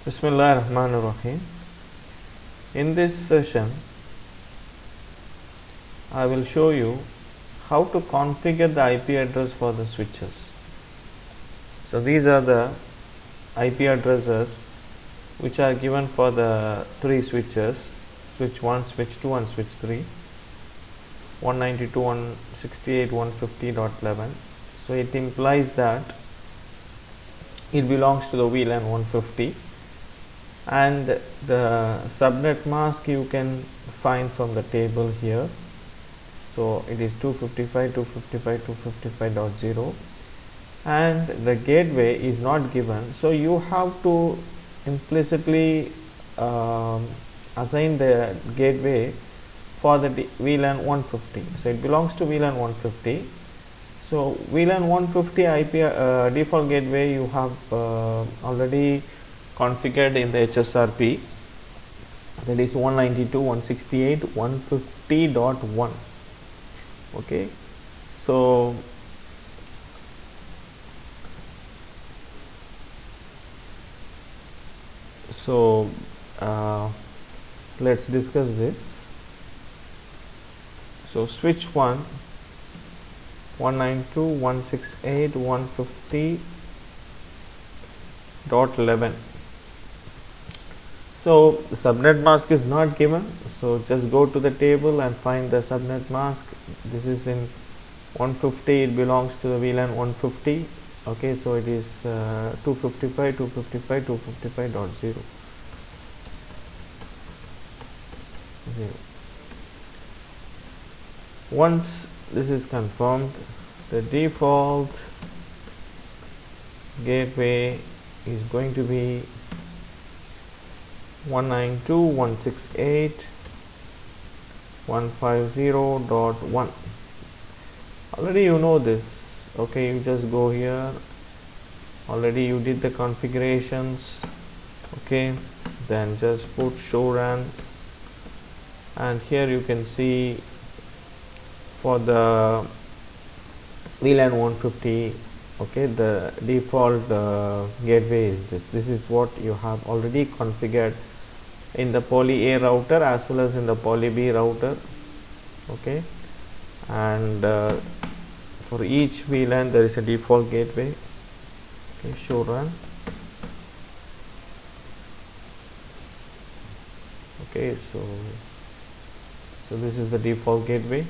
Bismillahirrahmanirrahim. In this session, I will show you how to configure the IP address for the switches. So these are the IP addresses which are given for the three switches: switch 1, switch 2 and switch 3, 192.168.150.11. So it implies that it belongs to the VLAN 150, and the subnet mask you can find from the table here. So it is 255.255.255.0, and the gateway is not given, so you have to implicitly assign the gateway for the VLAN 150. So it belongs to VLAN 150. So VLAN 150 IP default gateway you have already configured in the HSRP, that is 192.168.150.1. okay, so let's discuss this. So switch 1, 192.168.150.11. so the subnet mask is not given, so just go to the table and find the subnet mask. This is in 150, it belongs to the VLAN 150. okay, so it is 255.255.255.0. Once this is confirmed, the default gateway is going to be 192.168.150.1. already you know this. okay, you just go here, already you did the configurations. okay, then just put show run, and here you can see for the VLAN 150, okay, the default gateway is this. This is what you have already configured in the poly A router as well as in the poly B router. okay, and for each VLAN there is a default gateway. okay, show run. okay, so this is the default gateway.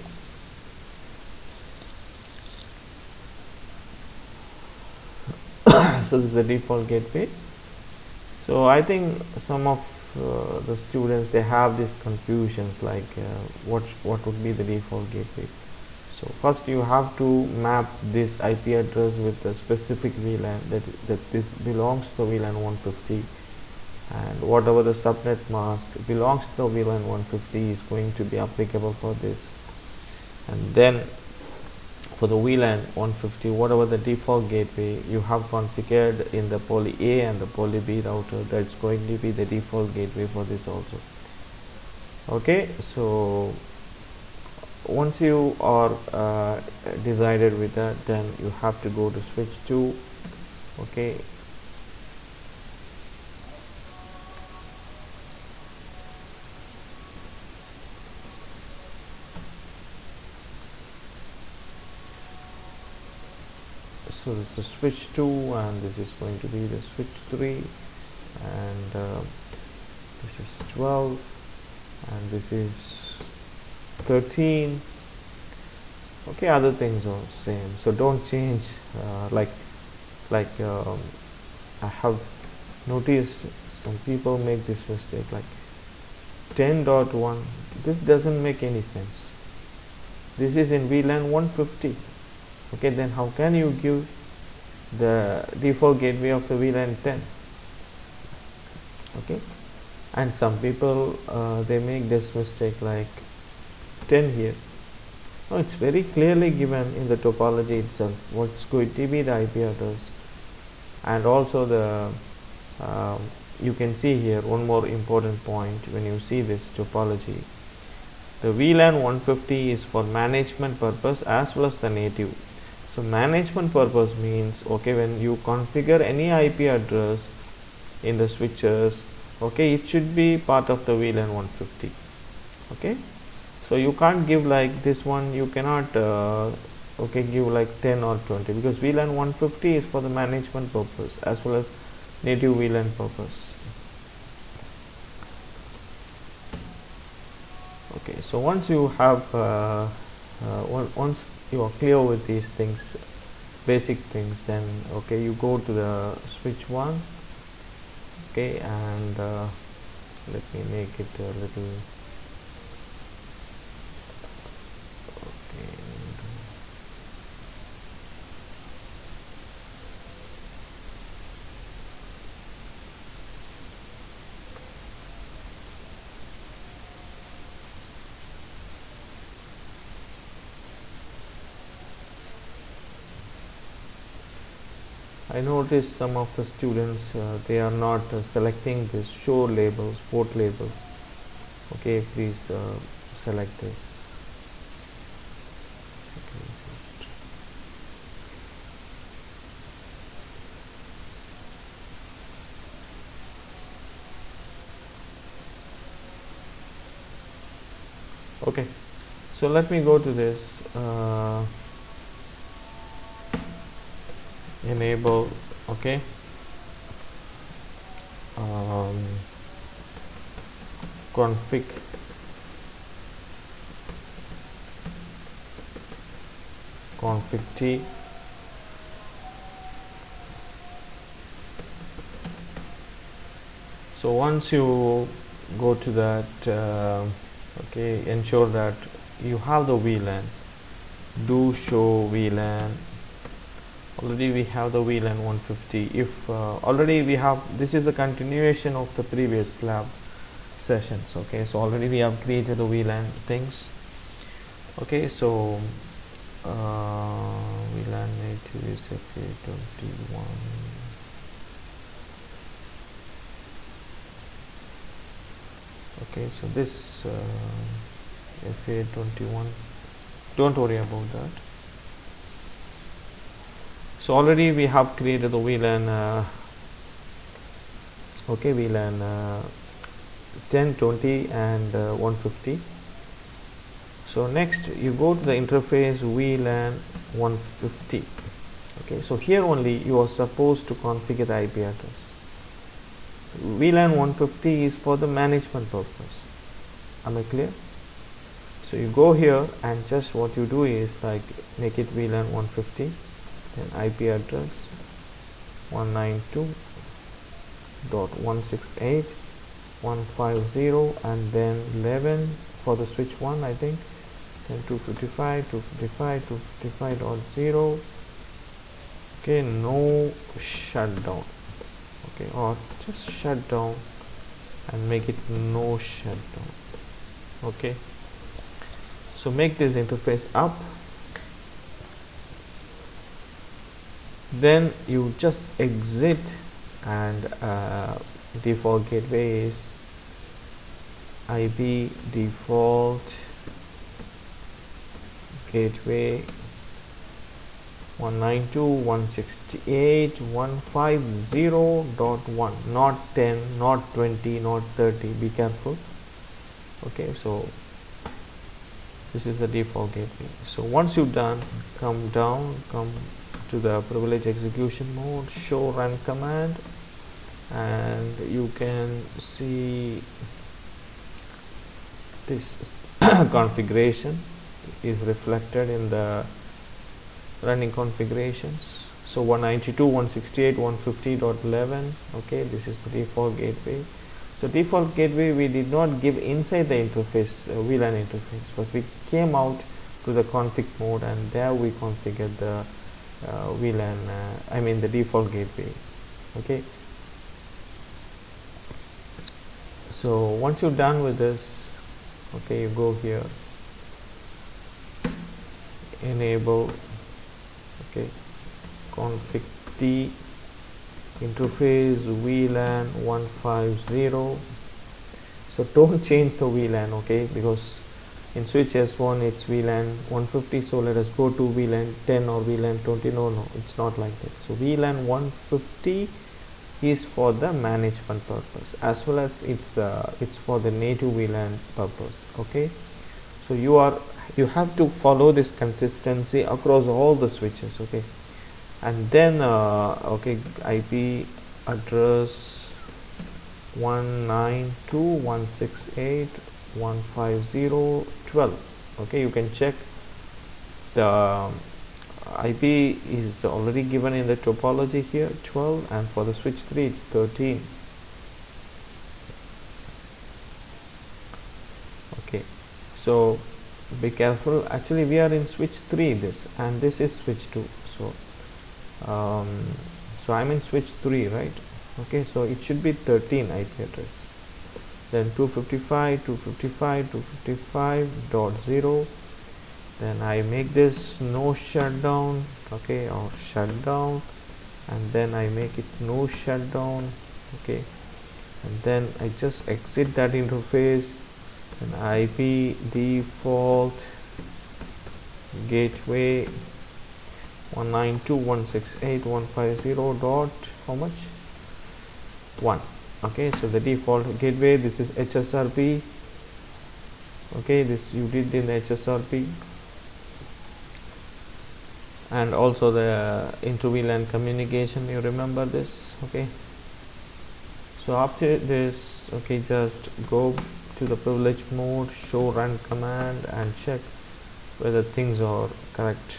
so this is the default gateway. So I think some of the students, they have these confusions like what would be the default gateway. So first you have to map this IP address with a specific VLAN, that this belongs to the VLAN 150, and whatever the subnet mask belongs to the VLAN 150 is going to be applicable for this. And then for the VLAN 150, whatever the default gateway you have configured in the poly A and the poly B router, that's going to be the default gateway for this also. okay, so once you are decided with that, then you have to go to switch 2. okay, so this is the switch 2, and this is going to be the switch 3, and this is 12, and this is 13. okay, other things are same, so don't change. I have noticed some people make this mistake, like 10.1, this doesn't make any sense. This is in VLAN 150. okay, then how can you give the default gateway of the VLAN 10? okay, and some people they make this mistake, like 10 here. no, it's very clearly given in the topology itself what's going to be the IP address. And also the you can see here one more important point when you see this topology. The VLAN 150 is for management purpose as well as the native. So management purpose means, okay, when you configure any IP address, in the switches, okay, it should be part of the VLAN 150. Okay, so you can't give like this one, you cannot okay, give like 10 or 20, because VLAN 150 is for the management purpose as well as native VLAN purpose. Okay, so once you have once you are clear with these things, basic things, then okay, you go to the switch 1. Okay, and let me make it a little, okay. I noticed some of the students they are not selecting this show labels, port labels. Okay, please select this. Okay, just okay, so let me go to this enable, okay, config T. So once you go to that, okay, ensure that you have the VLAN. Do show VLAN. Already we have the VLAN 150. If already we have, this is a continuation of the previous lab sessions. Okay, so already we have created the VLAN things. Okay, so VLAN native is FA21. Okay, so this FA21, don't worry about that. So already we have created the VLAN okay, VLAN 10, 20 and 150. So next you go to the interface VLAN 150. Okay, so here only you are supposed to configure the IP address. VLAN 150 is for the management purpose. Am I clear? So you go here and just what you do is like make it VLAN 150, then IP address 192.168.150 and then 11 for the switch 1, I think, then 255.255.0. okay, no shutdown. Okay, or just shut down and make it no shutdown. Okay, so make this interface up, then you just exit, and default gateway is IP default gateway 192.168.150.1, not 10, not 20, not 30. Be careful. Okay, so this is the default gateway. So once you're done, come down, come to the privilege execution mode, show run command, and you can see this configuration is reflected in the running configurations. So 192.168.150.11. okay, this is the default gateway. So default gateway we did not give inside the interface, VLAN interface, but we came out to the config mode and there we configured the VLAN, I mean the default gateway. Okay, so once you're done with this, okay, you go here, enable, okay, config T interface VLAN 150. so don't change the VLAN, okay, because in switch S1 it's VLAN 150, so let us go to VLAN 10 or VLAN 20. No, it's not like that. So VLAN 150 is for the management purpose, as well as it's for the native VLAN purpose. Okay, so you have to follow this consistency across all the switches. Okay, and then okay, IP address 192.168.150.12. okay, you can check the IP is already given in the topology here 12, and for the switch 3 it's 13. Okay, so be careful, actually we are in switch 3 this, and this is switch 2, so so I'm in switch 3, right? Okay, so it should be 13 IP address, then 255.255.0, then I make this no shutdown, okay, or shutdown, and then I make it no shutdown. Okay, and then I just exit that interface, and IP default gateway 192.168.150 dot how much 1. Okay, so the default gateway, this is HSRP. Okay, this you did in HSRP, and also the inter VLAN communication, you remember this. Okay, so after this, okay, just go to the privilege mode, show run command, and check whether things are correct.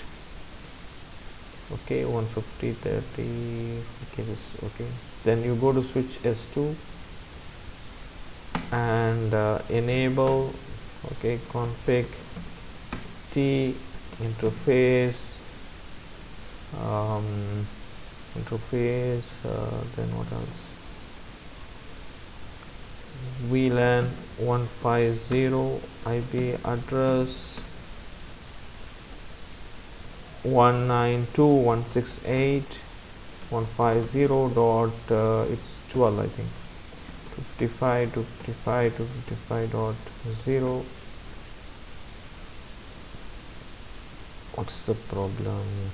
Okay, 150.30. Okay, this okay, then you go to switch S2 and enable, okay, config T interface then what else, VLAN 150 IP address 192.168.150 dot it's 12, I think, 255.255.0. what's the problem?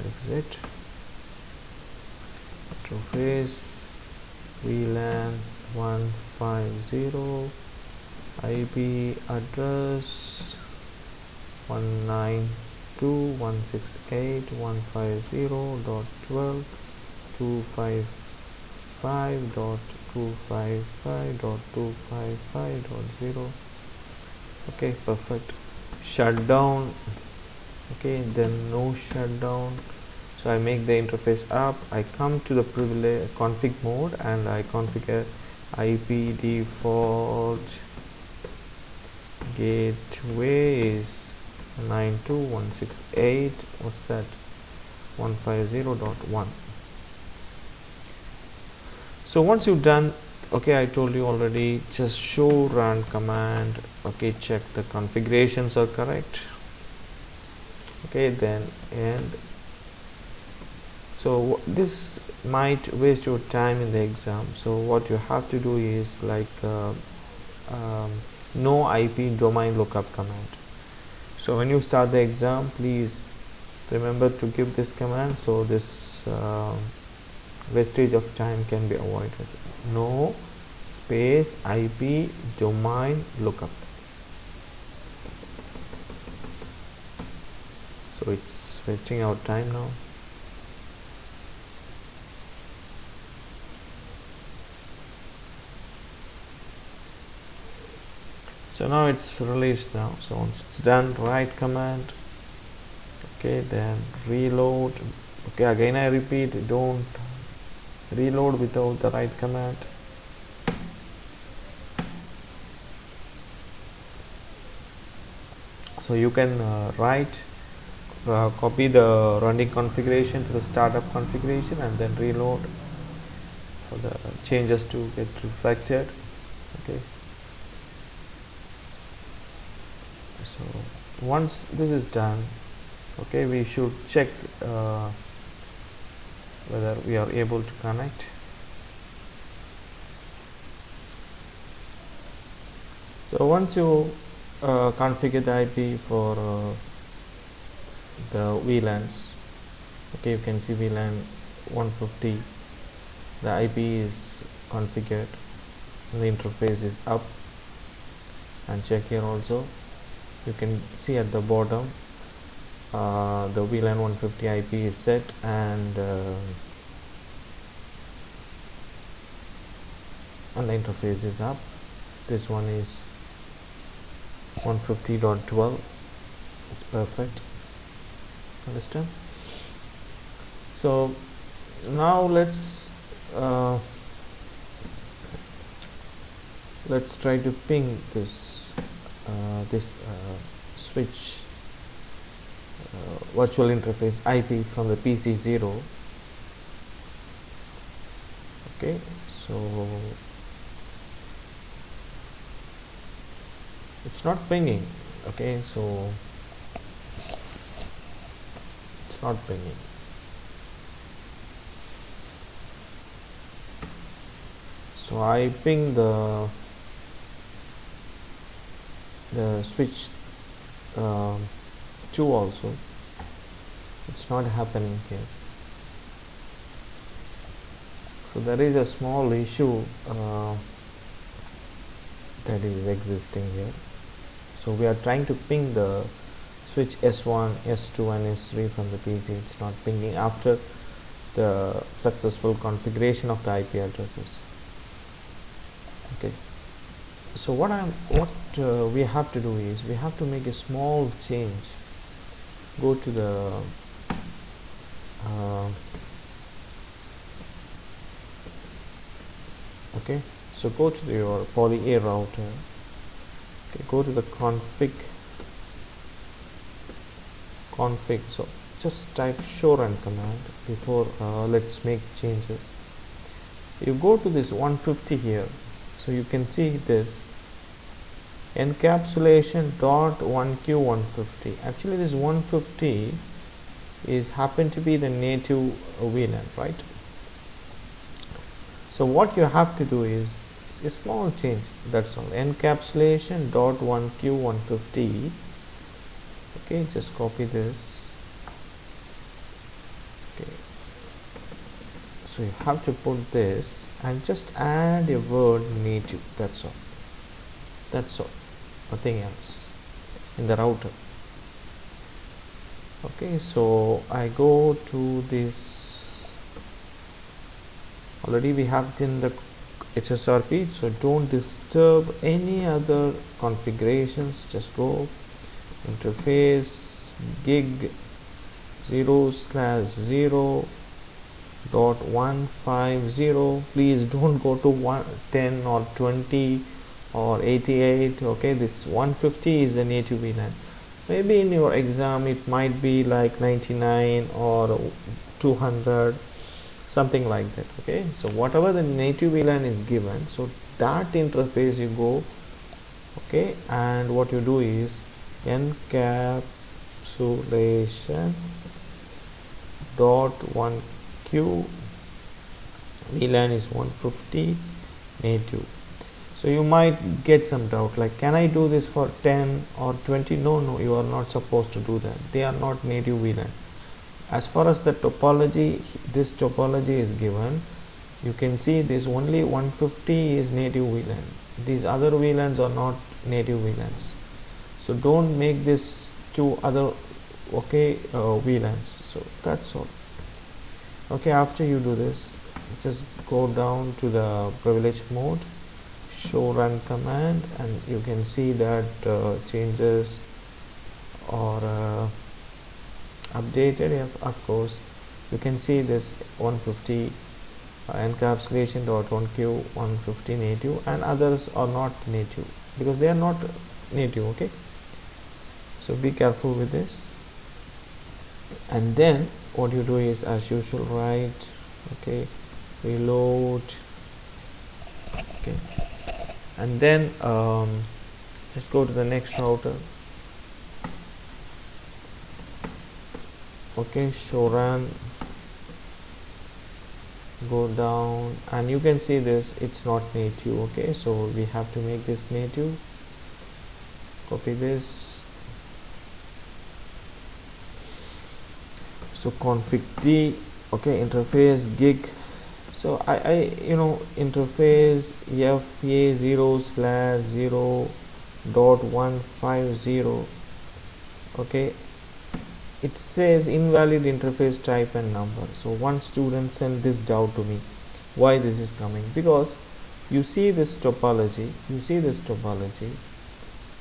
Exit interface VLAN 150 IP address 192.168.150.12 255.255.255.0. okay, perfect. Shutdown, okay, then no shutdown. So I make the interface up, I come to the privilege config mode, and I configure IP default gateway is 92.168, what's that, 150.1. so once you've done, okay, I told you already, just show run command, okay, check the configurations are correct, okay, then end. So this might waste your time in the exam, so what you have to do is like no IP domain lookup command. So when you start the exam, please remember to give this command, so this wastage of time can be avoided. No space IP domain lookup. So it's wasting our time now. So now it's released now. So once it's done, write command, okay, then reload. Okay, again I repeat, don't reload without the write command. So you can write, copy the running configuration to the startup configuration, and then reload for the changes to get reflected. Okay, so once this is done, Okay, we should check whether we are able to connect. So once you configure the IP for the VLANs, okay, you can see VLAN 150, the IP is configured, the interface is up, and check here also, you can see at the bottom the VLAN 150 IP is set, and the interface is up. This one is 150.12. It's perfect. Understand? So now let's try to ping this switch virtual interface IP from the PC0. Okay, so it's not pinging. Okay, so it's not pinging. So I ping the switch 2 also. It's not happening here. So there is a small issue that is existing here. So we are trying to ping the switch S1, S2 and S3 from the PC. It's not pinging after the successful configuration of the IP addresses. Okay, so what we have to do is we have to make a small change. Go to the okay, so go to your poly A router. Okay, go to the config. So just type show run command before let's make changes. You go to this 150 here, so you can see this encapsulation dot 1Q150. Actually this 150 is happen to be the native VLAN, right? So what you have to do is a small change, that's all. Encapsulation dot 1Q150. Okay, just copy this. Okay, so you have to put this and just add a word native. That's all. Nothing else in the router. Okay, so I go to this. Already we have in the HSRP, so don't disturb any other configurations. Just go interface gig 0/0.150. please don't go to 10 or 20 or 88. Okay, this 150 is the native VLAN. Maybe in your exam it might be like 99 or 200, something like that. Okay, so whatever the native VLAN is given, so that interface you go. Okay, and what you do is encapsulation dot 1Q VLAN is 150 native. So you might get some doubt, like, can I do this for 10 or 20? No, you are not supposed to do that. They are not native VLAN. As far as the topology, this topology is given, you can see this only 150 is native VLAN. These other VLANs are not native VLANs. So don't make this two other VLANs. So that's all. Okay, after you do this, just go down to the privilege mode, show run command, and you can see that changes are updated. Of course, you can see this 150 encapsulation.1Q 150 native, and others are not native because they are not native. Okay, so be careful with this. And then what you do is, as usual, write, okay, reload, okay, and then just go to the next router. okay, show run, go down, and you can see this, it's not native. Okay, so we have to make this native. Copy this. So config t, okay, interface gig. So I interface fa0/0.150. okay, it says invalid interface type and number. So one student sent this doubt to me, why this is coming, because you see this topology,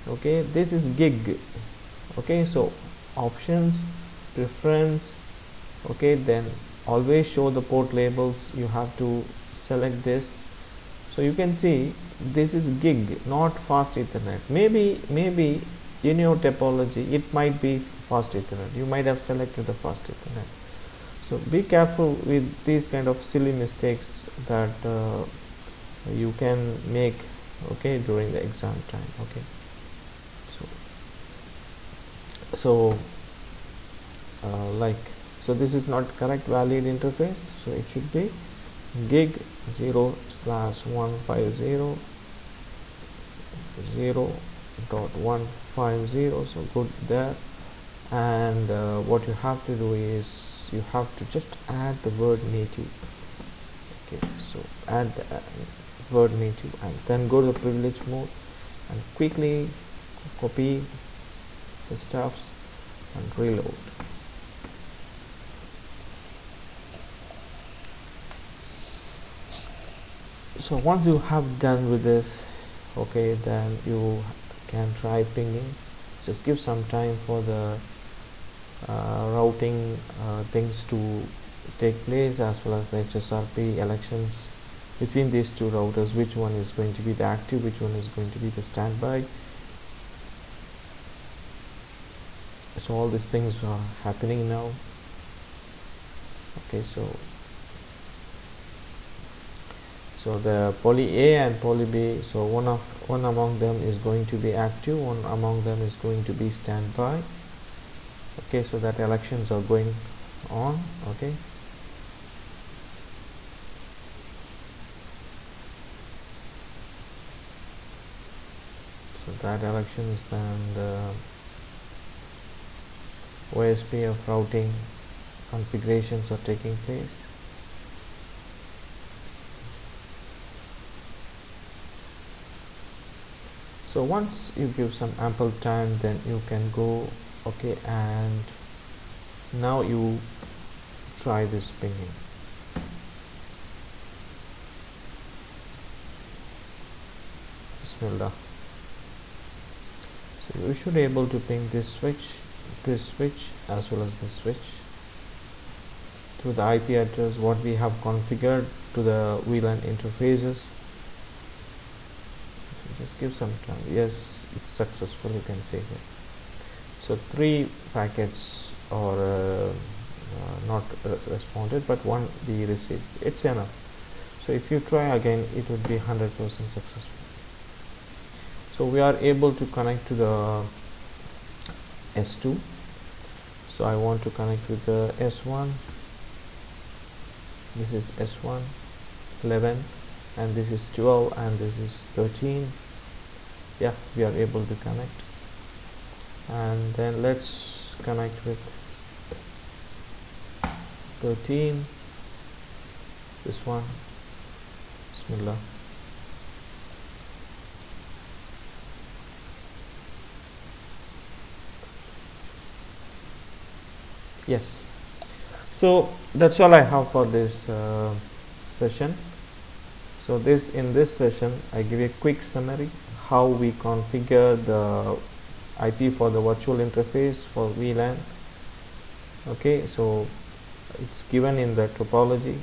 okay, this is gig. Okay, so options, preference, okay, then always show the port labels, you have to select this. So you can see this is gig, not fast Ethernet. Maybe in your topology it might be fast Ethernet, you might have selected the fast Ethernet. So be careful with these kind of silly mistakes that you can make, okay, during the exam time. Okay, so so this is not correct valid interface, so it should be gig 0/150/0.150. so good there. And what you have to do is you have to just add the word native. Okay, so add the word native and then go to the privilege mode and quickly copy the stuffs and reload. So once you have done with this, okay, then you can try pinging. Just give some time for the routing things to take place, as well as the HSRP elections between these two routers, which one is going to be the active, which one is going to be the standby. So all these things are happening now. Okay, so the poly A and poly B, so one among them is going to be active, one among them is going to be standby. Okay, so that elections are going on. Okay, so that elections and OSPF routing configurations are taking place. So once you give some ample time, then you can go, okay, and now you try this pinging. Bismillah. So you should be able to ping this switch, as well as this switch to the IP address what we have configured to the VLAN interfaces. Just give some time. Yes, it's successful, you can see here. So 3 packets are not responded, but 1 we received. It's enough. So if you try again, it would be 100% successful. So we are able to connect to the S2. So I want to connect with the S1. This is S1 11, and this is 12, and this is 13. Yeah, we are able to connect. And then let's connect with 13, this one. Bismillah. Yes, so that's all I have for this session. So in this session I give a quick summary how we configure the IP for the virtual interface for VLAN. Okay, so it's given in the topology.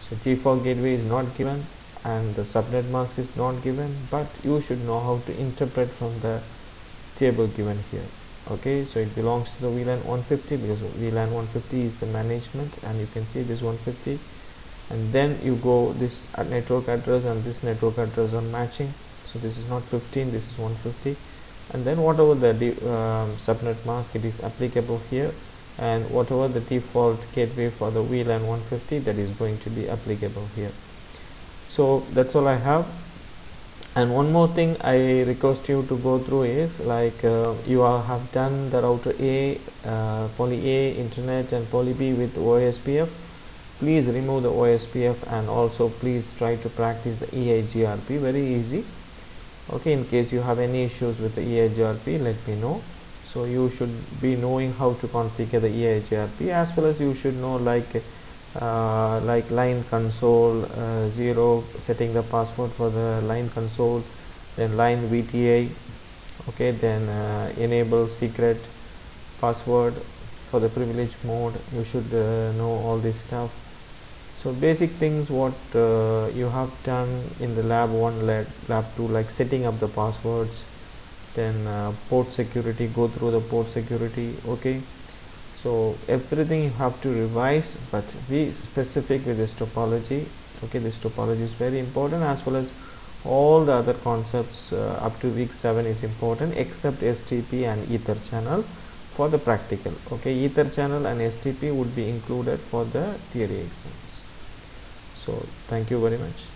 So default gateway is not given and the subnet mask is not given, but you should know how to interpret from the table given here. Okay, so it belongs to the VLAN 150 because VLAN 150 is the management, and you can see this 150, and then you go this network address and this network address are matching. So this is not 15, this is 150, and then whatever the subnet mask it is applicable here, and whatever the default gateway for the VLAN 150, that is going to be applicable here. So that's all I have. And one more thing I request you to go through is like you have done the router A, poly A internet and poly B with OSPF. Please remove the OSPF, and also please try to practice the EIGRP. Very easy. Okay, in case you have any issues with the EIGRP, let me know. So you should be knowing how to configure the EIGRP, as well as you should know like line console 0, setting the password for the line console, then line VTA. Okay, then enable secret password for the privilege mode. You should know all this stuff. So basic things what you have done in the lab 1, lab 2, like setting up the passwords, then port security, go through the port security. Okay, so everything you have to revise, but be specific with this topology. Okay, this topology is very important, as well as all the other concepts up to week 7 is important, except STP and ether channel for the practical. Okay, ether channel and STP would be included for the theory exams. So thank you very much.